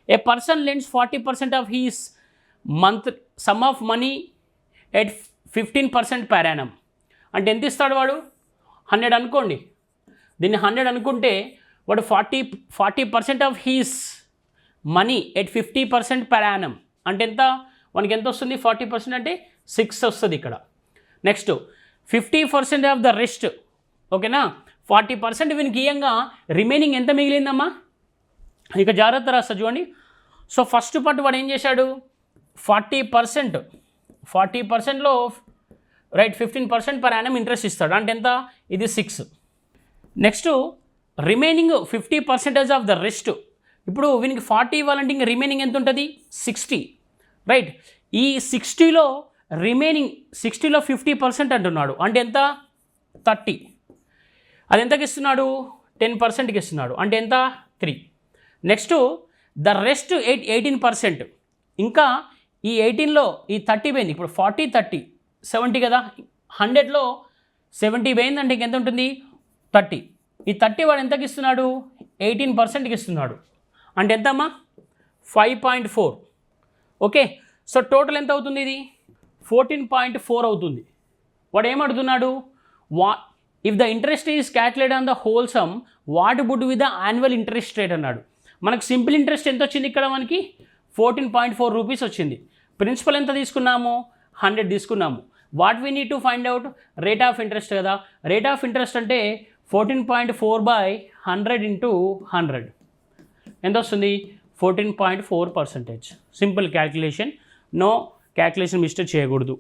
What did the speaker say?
A person lends 40% of he's month some of money at 15% per annum. అంటే ఎంత ఇస్తాడు వాడు? 100 అనుకోండి. దీన్ని 100 అనుకుంటే వాడు 40% of he's money at 50% per annum అంటే ఎంత? మనకి ఎంత వస్తుంది? 40% అంటే 6 వస్తుంది ఇక్కడ. నెక్స్ట్ 50% ఆఫ్ ద రెస్ట్, ఓకేనా? 40% వీనికి ఇయ్యంగా రిమైనింగ్ ఎంత మిగిలిందమ్మా? ఇక జాగ్రత్త రాస్తా చూడండి. సో ఫస్ట్ పార్ట్ వాడు ఏం చేశాడు? 40%లో రైట్ 15% per annum ఇంట్రెస్ట్ ఇస్తాడు. అంటే ఎంత? ఇది 6. Next remaining 50% of the rest. ఇప్పుడు వీనికి 40 ఇవ్వాలంటే ఇంక రిమైనింగ్ ఎంత ఉంటుంది? 60, రైట్? ఈ 60లో రిమైనింగ్ 60లో 50% అంటున్నాడు. అంటే ఎంత? 30. అది ఎంతకి ఇస్తున్నాడు? 10%కి ఇస్తున్నాడు. అంటే ఎంత? 3. Next the rest 18%. ఇంకా ఈ 18లో ఈ 30 పోయింది. ఇప్పుడు 40 30 70 కదా, 100లో 70 పోయిందంటే ఇంకెంత ఉంటుంది? 30. ఈ 30 వాడు ఎంతకి ఇస్తున్నాడు? 18%కి ఇస్తున్నాడు. అంటే ఎంతమ్మా? 5.4. ఓకే, సో టోటల్ ఎంత అవుతుంది? ఇది 14.4 అవుతుంది. వాడు ఏమడుగుతున్నాడు? If the interest is calculate on the whole sum what would with the annual interest rate అన్నాడు. మనకు సింపుల్ ఇంట్రెస్ట్ ఎంత వచ్చింది ఇక్కడ? మనకి 14.4 రూపీస్ వచ్చింది. ప్రిన్సిపల్ ఎంత తీసుకున్నాము? 100 తీసుకున్నాము. What we need to find out? Rate of interest కదా. రేట్ ఆఫ్ ఇంట్రెస్ట్ అంటే 14.4/100 × 100 ఎంత వస్తుంది? 14.4%. Simple calculation, no calculation mistake చేయకూడదు.